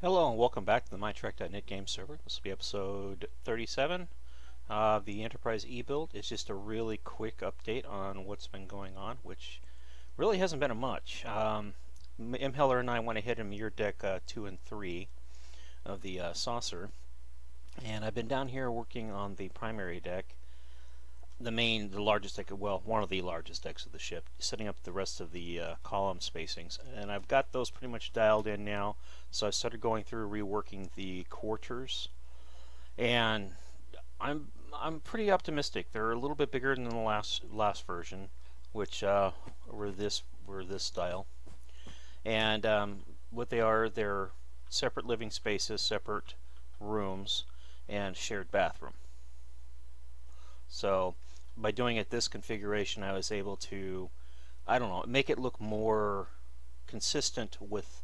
Hello and welcome back to the MineTrek.net game server. This will be episode 37. The Enterprise E-build is just a really quick update on what's been going on, which really hasn't been a much. M. Heller and I went ahead and mirrored deck 2 and 3 of the saucer, and I've been down here working on the primary deck, the largest deck, well, one of the largest decks of the ship, setting up the rest of the column spacings, and I've got those pretty much dialed in now. So I started going through reworking the quarters, and I'm pretty optimistic. They're a little bit bigger than the last version, which were this style, and what they are, they're separate living spaces, separate rooms, and shared bathroom. So by doing it this configuration, I was able to, I don't know, make it look more consistent with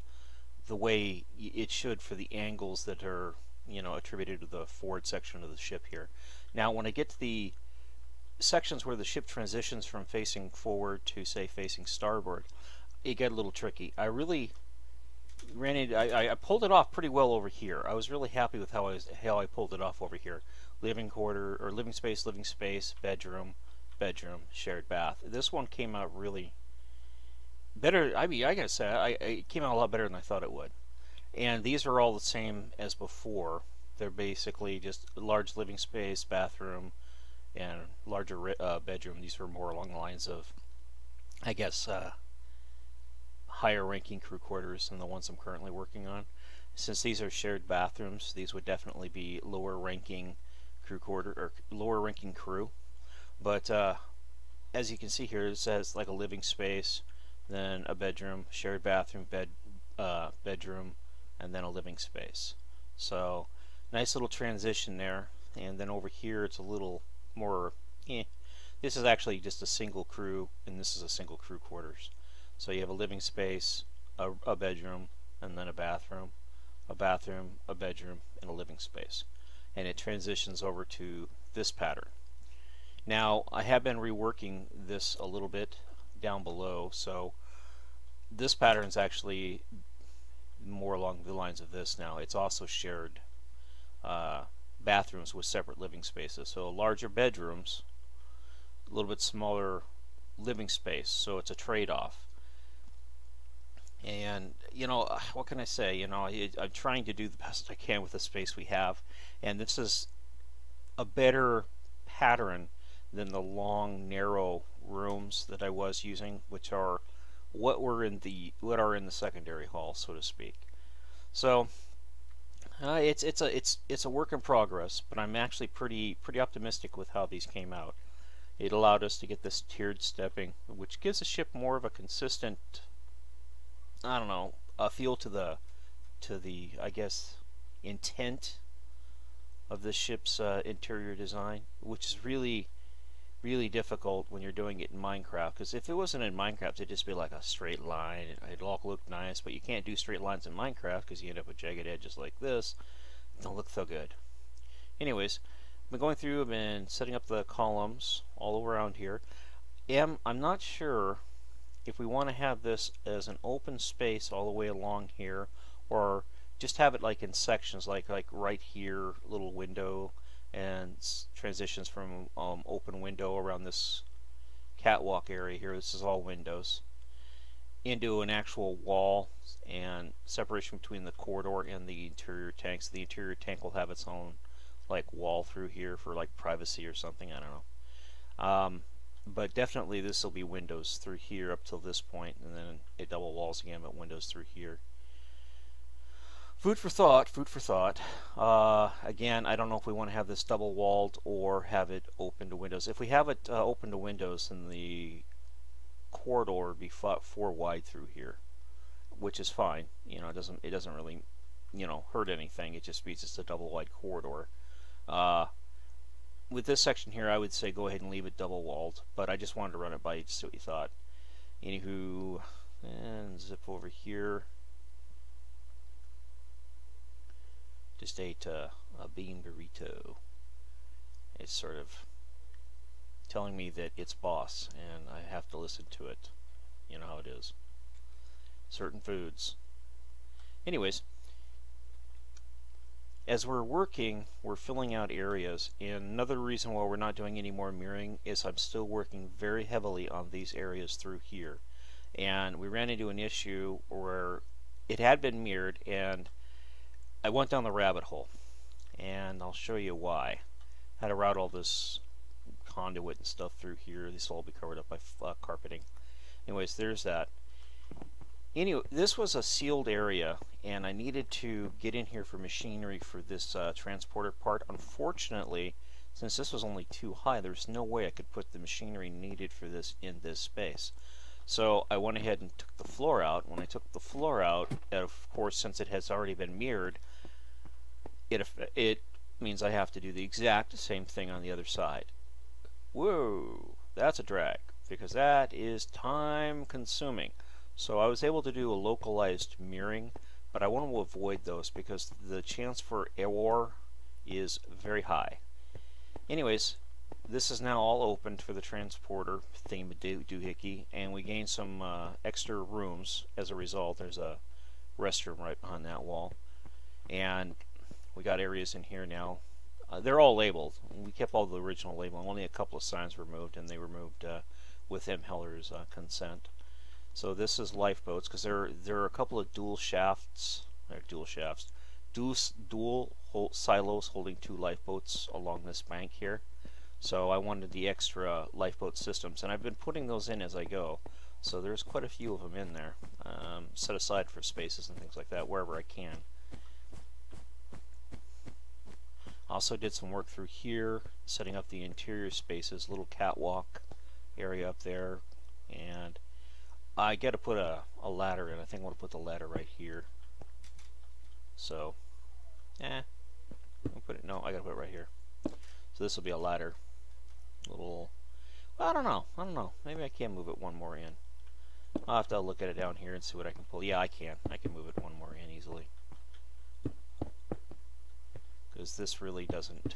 the way it should for the angles that are, attributed to the forward section of the ship here. Now, when I get to the sections where the ship transitions from facing forward to, say, facing starboard, it got a little tricky. I really ran into, I pulled it off pretty well over here. I was really happy with how I pulled it off over here. Living quarter, or living space, bedroom, shared bath. This one came out really better. I mean, I gotta say, it came out a lot better than I thought it would. And these are all the same as before. They're basically just large living space, bathroom, and larger bedroom. These are more along the lines of, I guess, higher ranking crew quarters than the ones I'm currently working on. Since these are shared bathrooms, these would definitely be lower ranking crew quarter, or lower ranking crew. But as you can see here, it says like a living space, then a bedroom, shared bathroom, bedroom, and then a living space. So nice little transition there. And then over here it's a little more, this is actually just a single crew, and this is a single crew quarters. So you have a living space, a bedroom, and then a bathroom, a bedroom, and a living space. And it transitions over to this pattern. Now, I have been reworking this a little bit down below, so this pattern is actually more along the lines of this now. It's also shared bathrooms with separate living spaces. So larger bedrooms, a little bit smaller living space, so it's a trade-off. And, what can I say? I'm trying to do the best I can with the space we have, and this is a better pattern than the long, narrow rooms that I was using, which are what are in the secondary hall, so to speak. So it's a work in progress, but I'm actually pretty optimistic with how these came out. It allowed us to get this tiered stepping, which gives the ship more of a consistent, I don't know, a feel to the I guess, intent of the ship's interior design, which is really difficult when you're doing it in Minecraft, because if it wasn't in Minecraft, it'd just be like a straight line. It'd all look nice, but you can't do straight lines in Minecraft because you end up with jagged edges like this. It don't look so good. Anyways, I've been going through, I've been setting up the columns all around here. I'm not sure if we want to have this as an open space all the way along here, or just have it like in sections, like right here, little window, and transitions from open window around this catwalk area here, this is all windows, into an actual wall, and separation between the corridor and the interior tanks. The interior tank will have its own like wall through here for like privacy or something, I don't know. But definitely this will be windows through here up till this point, and then it double walls again, but windows through here. Food for thought, food for thought. Again, I don't know if we want to have this double walled or have it open to windows. If we have it open to windows, then the corridor would be 4 wide through here, which is fine. It doesn't really, hurt anything. It just means it's a double wide corridor. With this section here, I would say go ahead and leave it double walled, but I just wanted to run it by you to see what you thought. Anywho, and zip over here. Just ate a bean burrito. It's sort of telling me that it's boss, and I have to listen to it. You know how it is. Certain foods. Anyways, as we're working, we're filling out areas, and another reason why we're not doing any more mirroring is I'm still working very heavily on these areas through here. And we ran into an issue where it had been mirrored, and I went down the rabbit hole, and I'll show you why. How to route all this conduit and stuff through here. This will all be covered up by carpeting. Anyways, there's that. Anyway, this was a sealed area, and I needed to get in here for machinery for this transporter part. Unfortunately, since this was only too high, there's no way I could put the machinery needed for this in this space. So I went ahead and took the floor out. When I took the floor out, of course, since it has already been mirrored, it means I have to do the exact same thing on the other side. Whoa, that's a drag, because that is time consuming. So I was able to do a localized mirroring, but I want to avoid those because the chance for error is very high. Anyways, this is now all opened for the transporter theme doohickey, and we gained some extra rooms as a result. There's a restroom right behind that wall, and we got areas in here now. They're all labeled. We kept all the original labeling. Only a couple of signs removed, and they removed with M. Heller's consent. So this is lifeboats, because there are a couple of dual silos holding 2 lifeboats along this bank here. So I wanted the extra lifeboat systems, and I've been putting those in as I go. So there's quite a few of them in there, set aside for spaces and things like that wherever I can. Also did some work through here, setting up the interior spaces, little catwalk area up there, and I got to put a ladder in. I think I want to put the ladder right here. So, I'll put it. No, I got to put it right here. So this will be a ladder. Little. I don't know. Maybe I can move it one more in. I'll have to look at it down here and see what I can pull. Yeah, I can. I can move it one more in easily. Because this really doesn't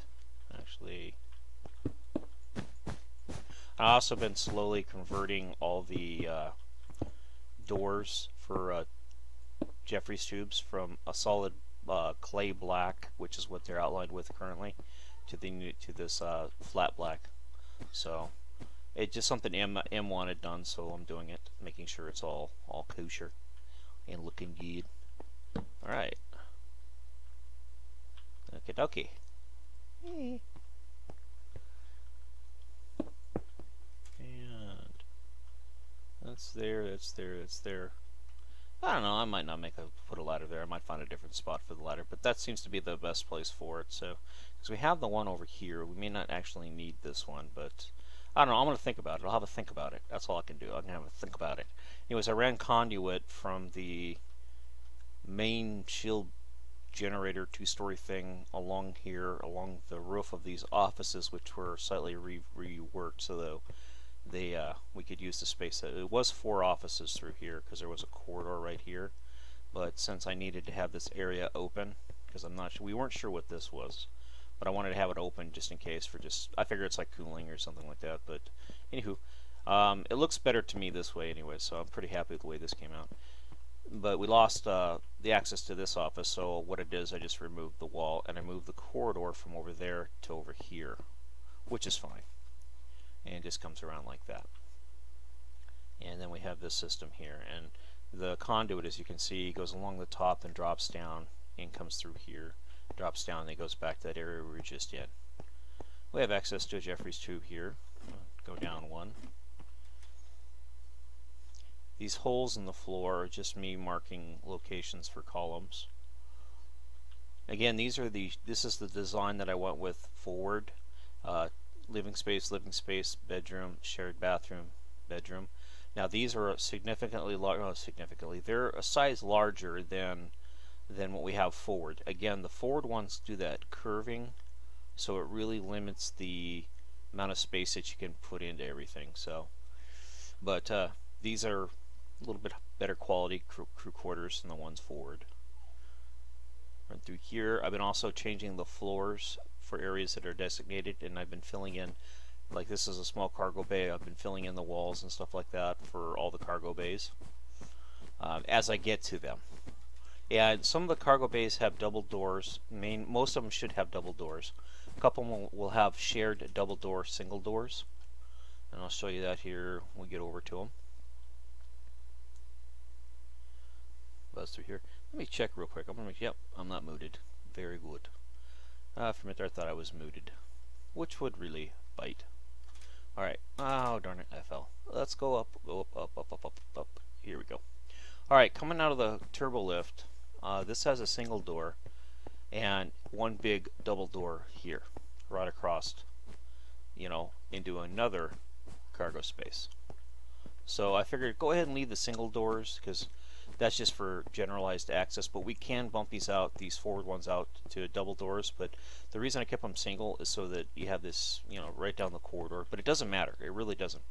actually. I've also been slowly converting all the doors for Jeffrey's tubes from a solid clay black, which is what they're outlined with currently, to this flat black. So it's just something M wanted done, so I'm doing it, making sure it's all kosher and looking good. All right. Okie dokie. Hey. And that's there. I don't know, I might not put a ladder there. I might find a different spot for the ladder, but that seems to be the best place for it. So, because we have the one over here, we may not actually need this one, but I don't know. I'm going to think about it. I'll have a think about it. That's all I can do. I'm going to have a think about it. Anyways, I ran conduit from the main shield generator 2-story thing along here, along the roof of these offices, which were slightly reworked so that we could use the space. It was 4 offices through here because there was a corridor right here, but since I needed to have this area open, because we weren't sure what this was, but I wanted to have it open just in case I figure it's like cooling or something like that. But anywho, it looks better to me this way anyway, so I'm pretty happy with the way this came out. But we lost the access to this office, so what it is, I just removed the wall and I moved the corridor from over there to over here, which is fine. And it just comes around like that. And then we have this system here, and the conduit, as you can see, goes along the top and drops down and comes through here, drops down, and it goes back to that area we were just in. We have access to a Jeffrey's tube here. Go down one. These holes in the floor are just me marking locations for columns. Again, this is the design that I went with forward. Living space, bedroom, shared bathroom, bedroom. Now these are significantly they're a size larger than what we have forward. Again, the forward ones do that curving, so it really limits the amount of space that you can put into everything. So, but these are a little bit better quality crew quarters than the ones forward. Run through here. I've been also changing the floors for areas that are designated, and I've been filling in, like this is a small cargo bay, I've been filling in the walls and stuff like that for all the cargo bays as I get to them. And some of the cargo bays have double doors. Most of them should have double doors. A couple will have shared double door, single doors. And I'll show you that here when we get over to them. Buzz through here. Let me check real quick. Yep, I'm not muted. Very good. For a minute there I thought I was muted, which would really bite. Alright. Oh, darn it, I fell. Let's go up, up. Here we go. Alright, coming out of the turbo lift, this has a single door and one big double door here, right across, you know, into another cargo space. So I figured go ahead and leave the single doors because that's just for generalized access, but we can bump these out, these forward ones out to double doors. But the reason I kept them single is so that you have this, you know, right down the corridor. But it doesn't matter. It really doesn't.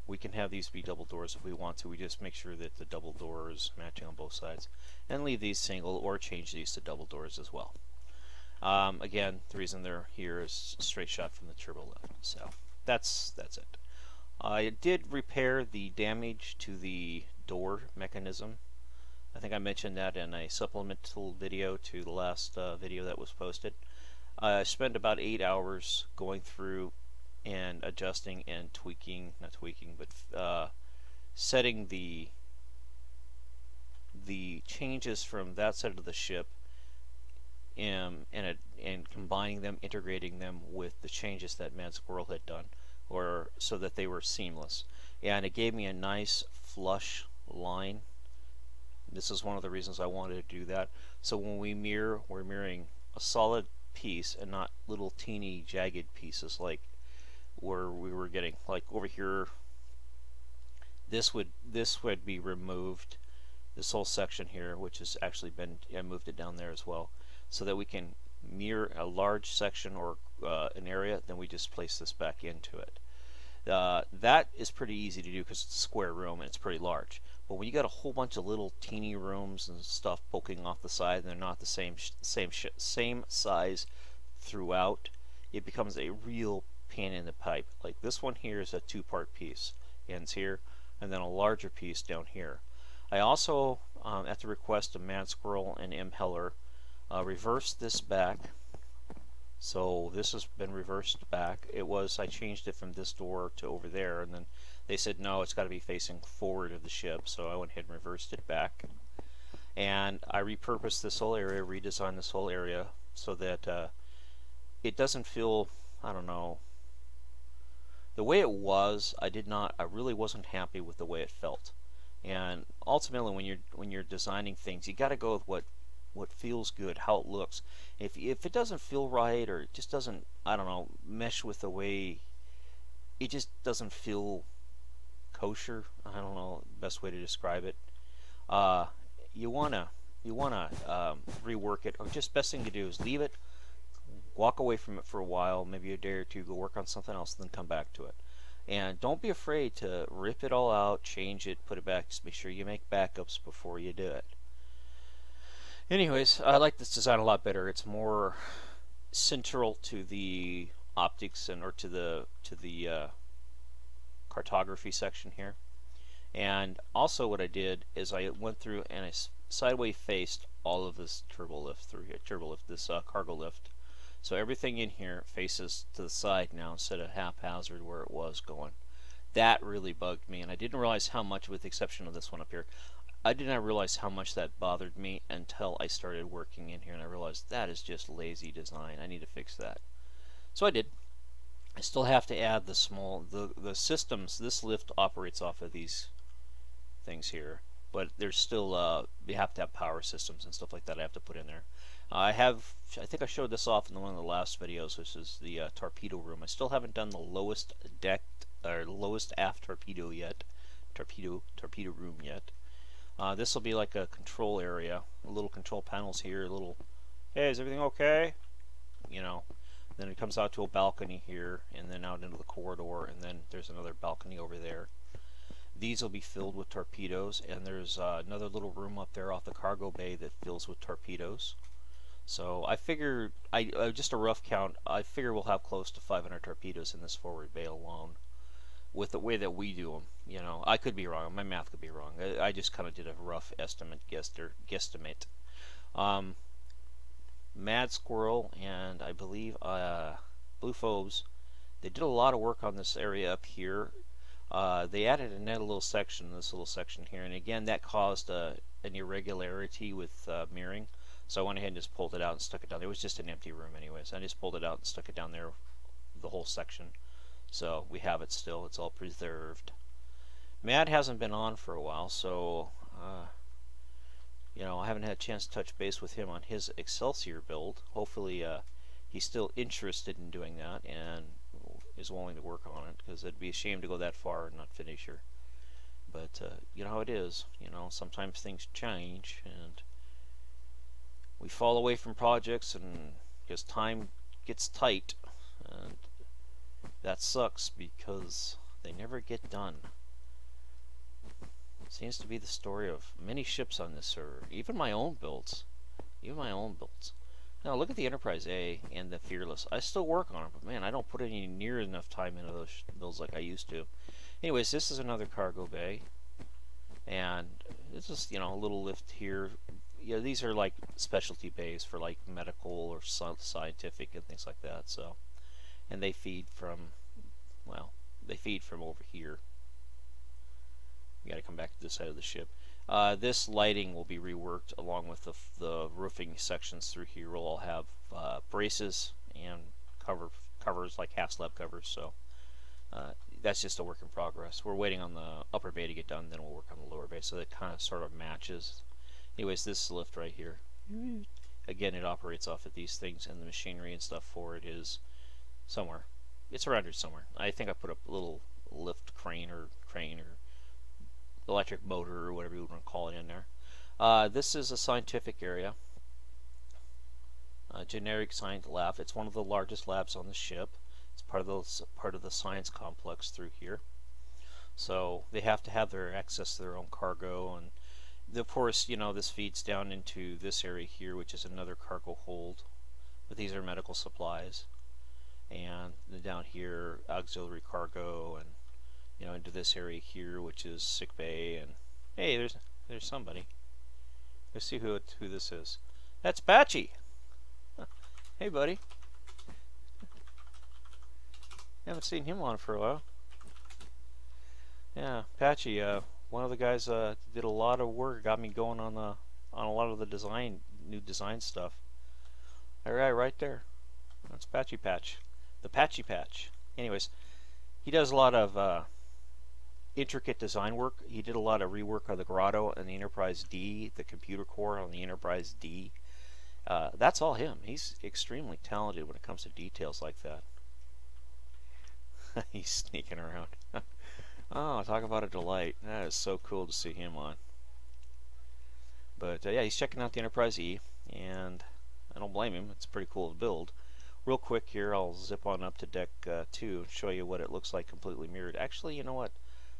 We can have these be double doors if we want to. We just make sure that the double door is matching on both sides, and leave these single or change these to double doors as well. Again, the reason they're here is straight shot from the turbo lift. So that's it. I did repair the damage to the door mechanism. I think I mentioned that in a supplemental video to the last video that was posted. I spent about 8 hours going through and adjusting and tweaking, not tweaking, but setting the changes from that side of the ship and combining them, integrating them with the changes that Mad Squirrel had done, or so that they were seamless. And it gave me a nice flush line. This is one of the reasons I wanted to do that. So when we mirror, we're mirroring a solid piece and not little teeny jagged pieces like where we were getting. Like over here, this would be removed. This whole section here, which has actually been, I moved it down there as well, so that we can mirror a large section or an area. Then we just place this back into it. That is pretty easy to do because it's a square room and it's pretty large. But when you got a whole bunch of little teeny rooms and stuff poking off the side, and they're not the same size throughout, it becomes a real pain in the pipe. Like this one here is a two-part piece, ends here, and then a larger piece down here. I also, at the request of Mad Squirrel and M. Heller, reversed this back. So this has been reversed back. I changed it from this door to over there, and then they said no, it's got to be facing forward of the ship, so I went ahead and reversed it back. And I repurposed this whole area, redesigned this whole area so that it doesn't feel, I don't know, the way it was. I really wasn't happy with the way it felt. And ultimately, when you're designing things, you got to go with what feels good, how it looks. If it doesn't feel right, or it just doesn't, I don't know, mesh with the way, it just doesn't feel kosher. I don't know the best way to describe it. You wanna rework it, or just best thing to do is leave it, walk away from it for a while, maybe a day or two, go work on something else, and then come back to it. And don't be afraid to rip it all out, change it, put it back. Just make sure you make backups before you do it. Anyways, I like this design a lot better. It's more central to the optics or to the cartography section here. And also what I did is I went through and I sideways faced all of this turbo lift through here, this cargo lift. So everything in here faces to the side now instead of haphazard where it was going. That really bugged me, and I didn't realize how much, with the exception of this one up here, I did not realize how much that bothered me until I started working in here, and I realized that is just lazy design. I need to fix that. So I did. I still have to add the systems. This lift operates off of these things here, but there's still you have to have power systems and stuff like that I have to put in there. I think I showed this off in one of the last videos, which is the torpedo room. I still haven't done the lowest deck or lowest aft torpedo yet, torpedo room yet. This will be like a control area, little control panels here, little, hey, is everything okay? You know, then it comes out to a balcony here, and then out into the corridor, and then there's another balcony over there. These will be filled with torpedoes, and there's another little room up there off the cargo bay that fills with torpedoes. So I figured, just a rough count, I figure we'll have close to 500 torpedoes in this forward bay alone, with the way that we do them. You know, I could be wrong. My math could be wrong. I just kind of did a rough estimate, guesstimate. Um, Mad Squirrel and I believe Blue Phobes, they did a lot of work on this area up here. They added another little section, this little section here, and again that caused an irregularity with mirroring. So I went ahead and just pulled it out and stuck it down. It was just an empty room anyways. I just pulled it out and stuck it down there, the whole section. So we have it still. It's all preserved. Mad hasn't been on for a while, so you know, I haven't had a chance to touch base with him on his Excelsior build. Hopefully he's still interested in doing that and is willing to work on it, because it'd be a shame to go that far and not finish her. But you know how it is. You know, sometimes things change and we fall away from projects, and because time gets tight, and that sucks because they never get done. It seems to be the story of many ships on this server, even my own builds. Now look at the Enterprise A and the Fearless. I still work on them, but man, I don't put any near enough time into those builds like I used to. Anyways, this is another cargo bay, and it's just, you know, a little lift here. Yeah, these are like specialty bays for like medical or scientific and things like that. So, and they feed from, well, they feed from over here. We got to come back to this side of the ship. This lighting will be reworked along with the roofing sections through here. We'll all have braces and covers like half slab covers. So that's just a work in progress. We're waiting on the upper bay to get done, then we'll work on the lower bay. So that kind of sort of matches. Anyways, this lift right here, again, it operates off of these things, and the machinery and stuff for it is somewhere. It's around here somewhere. I think I put a little lift crane or electric motor or whatever you want to call it in there. This is a scientific area, a generic science lab. It's one of the largest labs on the ship. It's part of the science complex through here. So they have to have their access to their own cargo, and of course, you know, this feeds down into this area here, which is another cargo hold. But these are medical supplies, and down here, auxiliary cargo, and you know, into this area here, which is sick bay. And hey, there's somebody. Let's see who this is. That's Patchy. Hey, buddy. Haven't seen him on for a while. Yeah, Patchy. One of the guys did a lot of work, got me going on a lot of the new design stuff. Alright, right there. That's Patchy Patch. The Patchy Patch. Anyways, he does a lot of intricate design work. He did a lot of rework of the Grotto and the Enterprise D, the computer core on the Enterprise D. That's all him. He's extremely talented when it comes to details like that. He's sneaking around. Oh, talk about a delight. That is so cool to see him on. But yeah, he's checking out the Enterprise E, and I don't blame him. It's pretty cool to build. Real quick here, I'll zip on up to Deck 2 and show you what it looks like completely mirrored. Actually, you know what?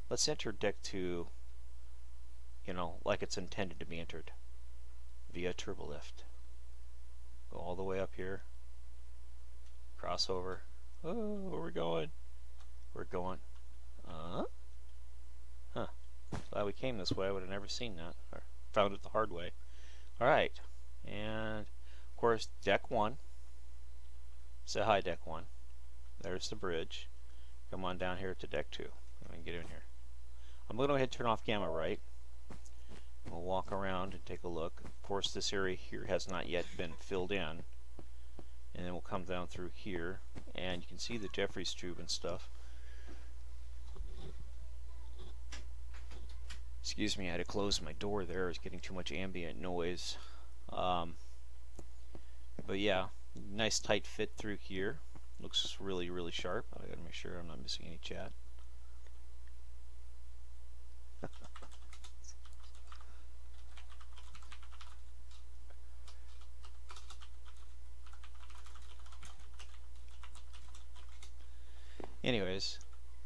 Let's enter Deck 2, you know, like it's intended to be entered, via turbolift. Go all the way up here. Crossover. Oh, where are we going? We're going. Huh. Glad we came this way. I would have never seen that. Or found it the hard way. Alright. And, of course, Deck 1. Say hi, Deck 1. There's the bridge. Come on down here to Deck 2. I can get in here. I'm going to go ahead and turn off Gamma Right. We'll walk around and take a look. Of course, this area here has not yet been filled in. And then we'll come down through here. And you can see the Jeffries tube and stuff. Excuse me, I had to close my door there. I was getting too much ambient noise. But yeah, nice tight fit through here. Looks really, really sharp. I gotta make sure I'm not missing any chat. Anyways,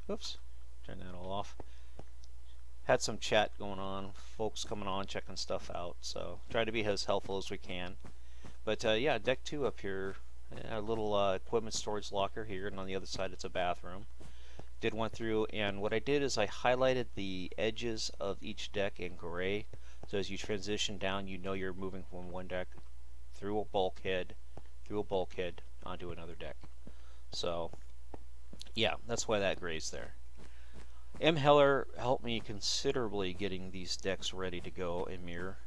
oops, turn that all off. Had some chat going on, folks coming on, checking stuff out, so try to be as helpful as we can. But yeah, Deck 2 up here, a little equipment storage locker here, and on the other side it's a bathroom. Went through, and what I did is I highlighted the edges of each deck in gray So as you transition down, you know you're moving from one deck through a bulkhead, onto another deck. So yeah, that's why that gray's there. M. Heller helped me considerably getting these decks ready to go in Mirror.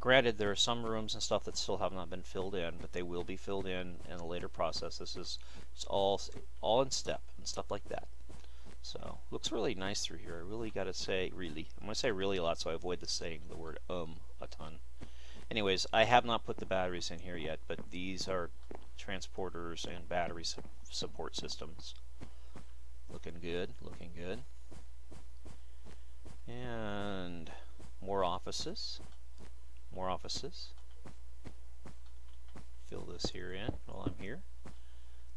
Granted, there are some rooms and stuff that still have not been filled in, but they will be filled in a later process. This is it's all in step and stuff like that. So looks really nice through here. I really got to say, really. I'm going to say really a lot, so I avoid saying the word a ton. Anyways, I have not put the batteries in here yet, but these are transporters and battery support systems. Looking good, looking good. And more offices. More offices. Fill this here in while I'm here.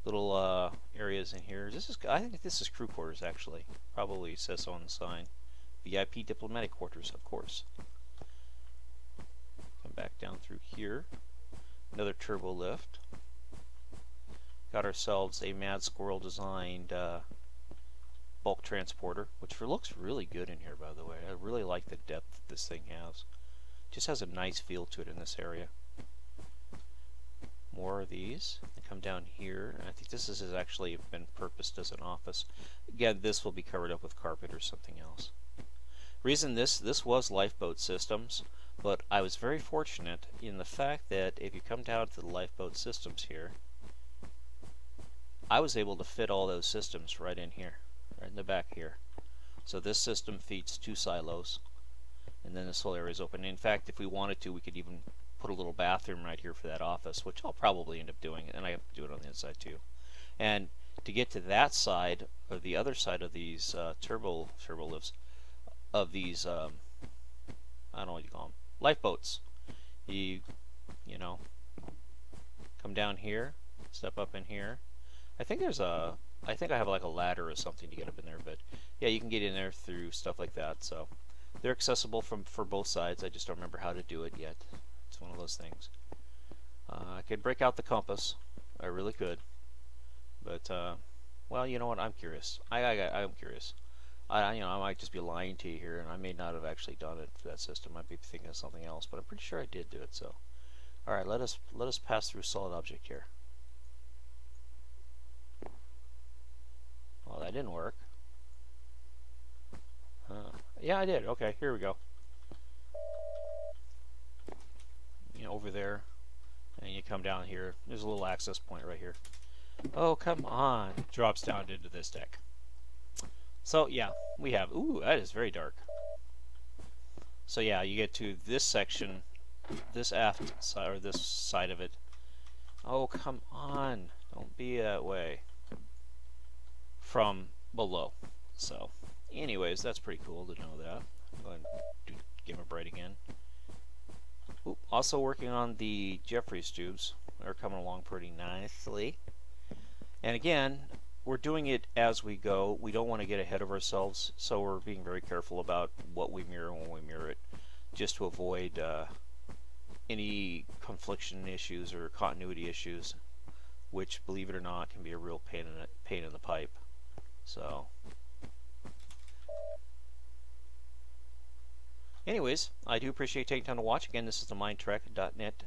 Little areas in here. I think this is crew quarters actually. Probably says so on the sign. VIP diplomatic quarters, of course. Come back down through here. Another turbo lift. Got ourselves a Mad Squirrel designed bulk transporter, which looks really good in here, by the way. I really like the depth that this thing has. Just has a nice feel to it in this area. More of these. They come down here. I think this has actually been purposed as an office. Again, this will be covered up with carpet or something else. Reason this was lifeboat systems, but I was very fortunate in the fact that if you come down to the lifeboat systems here, I was able to fit all those systems right in here, right in the back here. So this system feeds 2 silos, and then this whole area is open. In fact, if we wanted to, we could even put a little bathroom right here for that office, which I'll probably end up doing, and I have to do it on the inside too. And to get to that side, or the other side of these turbo lifts, of these, I don't know what you call them, lifeboats, you know, come down here, step up in here. I think I have like a ladder or something to get up in there, but yeah, you can get in there through stuff like that. So they're accessible for both sides. I just don't remember how to do it yet. It's one of those things. I could break out the compass. I really could. But well, you know what? I'm curious. I'm curious. I might just be lying to you here, and I may not have actually done it for that system. I might be thinking of something else, but I'm pretty sure I did do it. So, all right, let us pass through solid object here. Well, that didn't work. Yeah, I did. Okay, here we go. Over there, and you come down here. There's a little access point right here. Oh, come on. Drops down into this deck. So, yeah, we have... Ooh, that is very dark. So, yeah, you get to this section, this aft side, or this side of it. Oh, come on. Don't be that way. From below. So, anyways, that's pretty cool to know that. Go ahead and give them a bright again. Oop, also working on the Jeffries tubes. They're coming along pretty nicely. And again, we're doing it as we go. We don't want to get ahead of ourselves, so we're being very careful about what we mirror when we mirror it, just to avoid any confliction issues or continuity issues, which, believe it or not, can be a real pain in the pipe. So, anyways, I do appreciate taking time to watch. Again, this is the MineTrek.net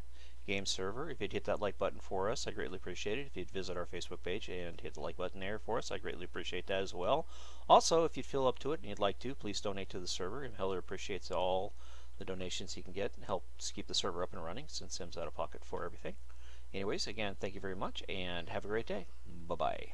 game server. If you'd hit that like button for us, I'd greatly appreciate it. If you'd visit our Facebook page and hit the like button there for us, I'd greatly appreciate that as well. Also, if you'd feel up to it and you'd like to, please donate to the server. Heller appreciates all the donations he can get and helps keep the server up and running since Sim's out of pocket for everything. Anyways, again, thank you very much and have a great day. Bye-bye.